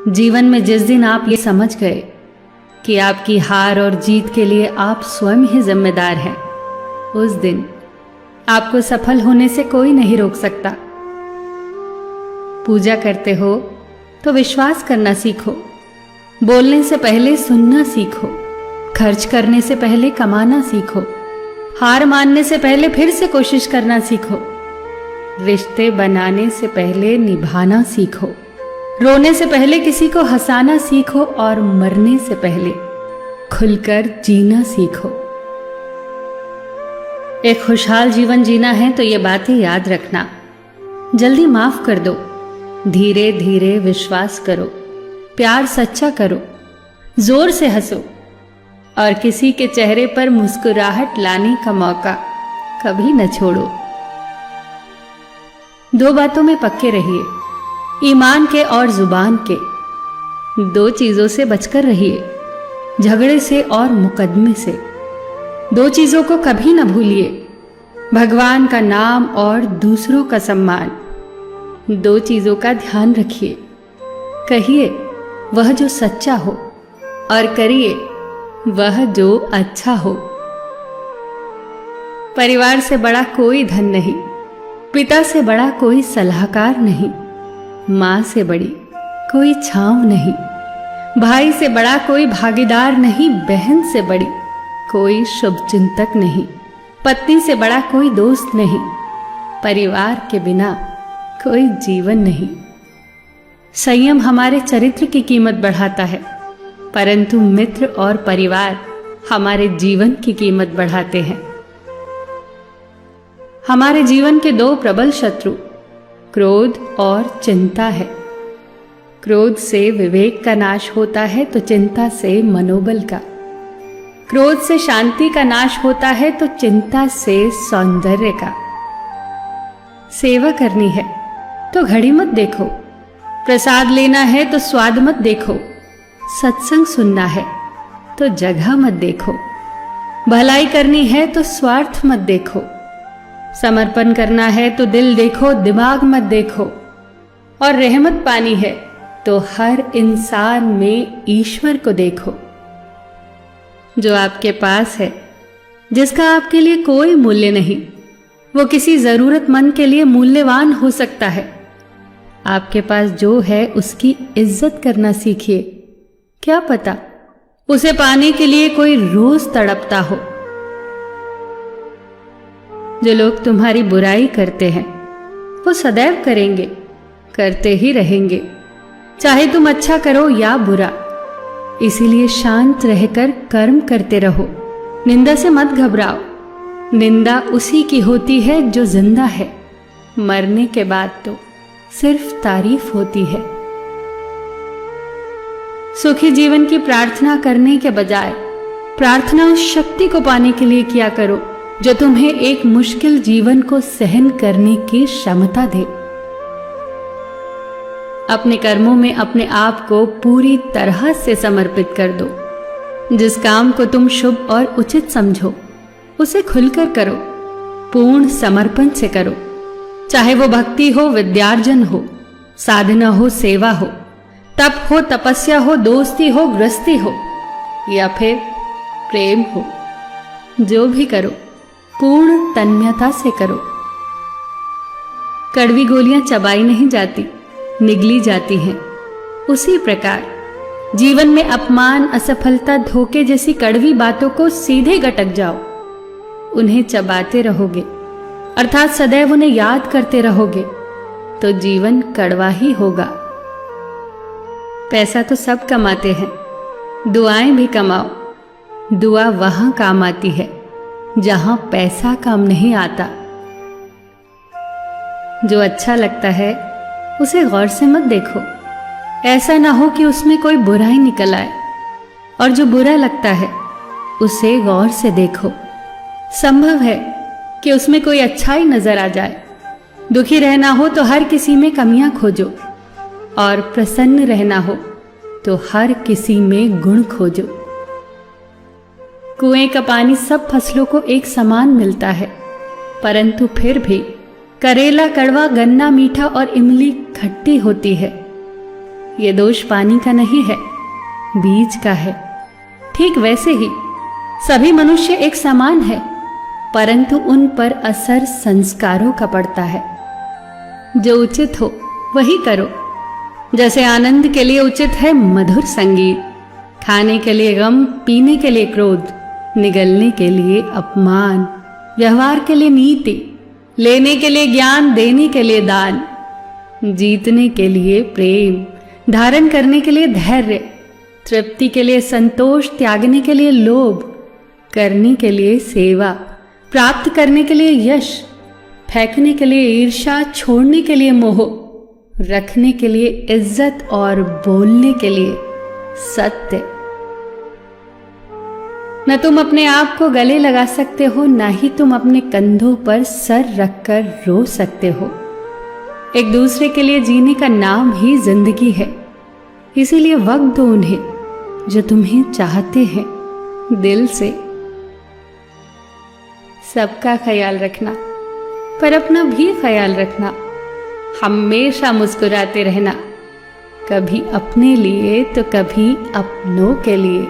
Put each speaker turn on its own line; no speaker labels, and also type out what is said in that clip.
जीवन में जिस दिन आप ये समझ गए कि आपकी हार और जीत के लिए आप स्वयं ही जिम्मेदार हैं, उस दिन आपको सफल होने से कोई नहीं रोक सकता। पूजा करते हो तो विश्वास करना सीखो, बोलने से पहले सुनना सीखो, खर्च करने से पहले कमाना सीखो, हार मानने से पहले फिर से कोशिश करना सीखो, रिश्ते बनाने से पहले निभाना सीखो, रोने से पहले किसी को हंसाना सीखो और मरने से पहले खुलकर जीना सीखो। एक खुशहाल जीवन जीना है तो ये बातें याद रखना। जल्दी माफ कर दो, धीरे धीरे विश्वास करो, प्यार सच्चा करो, जोर से हंसो और किसी के चेहरे पर मुस्कुराहट लाने का मौका कभी न छोड़ो। दो बातों में पक्के रहिए, ईमान के और जुबान के। दो चीजों से बचकर रहिए, झगड़े से और मुकदमे से। दो चीजों को कभी न भूलिए, भगवान का नाम और दूसरों का सम्मान। दो चीजों का ध्यान रखिए, कहिए वह जो सच्चा हो और करिए वह जो अच्छा हो। परिवार से बड़ा कोई धन नहीं, पिता से बड़ा कोई सलाहकार नहीं, मां से बड़ी कोई छांव नहीं, भाई से बड़ा कोई भागीदार नहीं, बहन से बड़ी कोई शुभचिंतक नहीं, पत्नी से बड़ा कोई दोस्त नहीं, परिवार के बिना कोई जीवन नहीं। संयम हमारे चरित्र की कीमत बढ़ाता है, परंतु मित्र और परिवार हमारे जीवन की कीमत बढ़ाते हैं। हमारे जीवन के दो प्रबल शत्रु क्रोध और चिंता है। क्रोध से विवेक का नाश होता है तो चिंता से मनोबल का। क्रोध से शांति का नाश होता है तो चिंता से सौंदर्य का। सेवा करनी है तो घड़ी मत देखो, प्रसाद लेना है तो स्वाद मत देखो, सत्संग सुनना है तो जगह मत देखो, भलाई करनी है तो स्वार्थ मत देखो, समर्पण करना है तो दिल देखो, दिमाग मत देखो, और रहमत पानी है तो हर इंसान में ईश्वर को देखो। जो आपके पास है, जिसका आपके लिए कोई मूल्य नहीं, वो किसी जरूरतमंद के लिए मूल्यवान हो सकता है। आपके पास जो है उसकी इज्जत करना सीखिए, क्या पता उसे पाने के लिए कोई रोज तड़पता हो। जो लोग तुम्हारी बुराई करते हैं वो सदैव करेंगे, करते ही रहेंगे, चाहे तुम अच्छा करो या बुरा। इसीलिए शांत रहकर कर्म करते रहो, निंदा से मत घबराओ। निंदा उसी की होती है जो जिंदा है, मरने के बाद तो सिर्फ तारीफ होती है। सुखी जीवन की प्रार्थना करने के बजाय प्रार्थना उस शक्ति को पाने के लिए किया करो जो तुम्हें एक मुश्किल जीवन को सहन करने की क्षमता दे। अपने कर्मों में अपने आप को पूरी तरह से समर्पित कर दो। जिस काम को तुम शुभ और उचित समझो उसे खुलकर करो, पूर्ण समर्पण से करो। चाहे वो भक्ति हो, विद्यार्जन हो, साधना हो, सेवा हो, तप हो, तपस्या हो, दोस्ती हो, गृहस्थी हो या फिर प्रेम हो, जो भी करो पूर्ण तन्मयता से करो। कड़वी गोलियां चबाई नहीं जाती, निगली जाती हैं। उसी प्रकार जीवन में अपमान, असफलता, धोखे जैसी कड़वी बातों को सीधे गटक जाओ। उन्हें चबाते रहोगे, अर्थात सदैव उन्हें याद करते रहोगे, तो जीवन कड़वा ही होगा। पैसा तो सब कमाते हैं, दुआएं भी कमाओ। दुआ वहां काम आती है जहां पैसा काम नहीं आता। जो अच्छा लगता है उसे गौर से मत देखो, ऐसा ना हो कि उसमें कोई बुराई निकल आए, और जो बुरा लगता है उसे गौर से देखो। संभव है कि उसमें कोई अच्छाई नजर आ जाए। दुखी रहना हो तो हर किसी में कमियां खोजो, और प्रसन्न रहना हो तो हर किसी में गुण खोजो। कुएं का पानी सब फसलों को एक समान मिलता है, परंतु फिर भी करेला कड़वा, गन्ना मीठा और इमली खट्टी होती है। ये दोष पानी का नहीं है, बीज का है। ठीक वैसे ही सभी मनुष्य एक समान है, परंतु उन पर असर संस्कारों का पड़ता है। जो उचित हो वही करो। जैसे आनंद के लिए उचित है मधुर संगीत, खाने के लिए गम, पीने के लिए क्रोध, निगलने के लिए अपमान, व्यवहार के लिए नीति, लेने के लिए ज्ञान, देने के लिए दान, जीतने के लिए प्रेम, धारण करने के लिए धैर्य, तृप्ति के लिए संतोष, त्यागने के लिए लोभ, करने के लिए सेवा, प्राप्त करने के लिए यश, फेंकने के लिए ईर्ष्या, छोड़ने के लिए मोह, रखने के लिए इज्जत और बोलने के लिए सत्य। न तुम अपने आप को गले लगा सकते हो, न ही तुम अपने कंधों पर सर रखकर रो सकते हो। एक दूसरे के लिए जीने का नाम ही जिंदगी है। इसीलिए वक्त दो उन्हें जो तुम्हें चाहते हैं दिल से। सबका ख्याल रखना, पर अपना भी ख्याल रखना। हमेशा मुस्कुराते रहना, कभी अपने लिए तो कभी अपनों के लिए।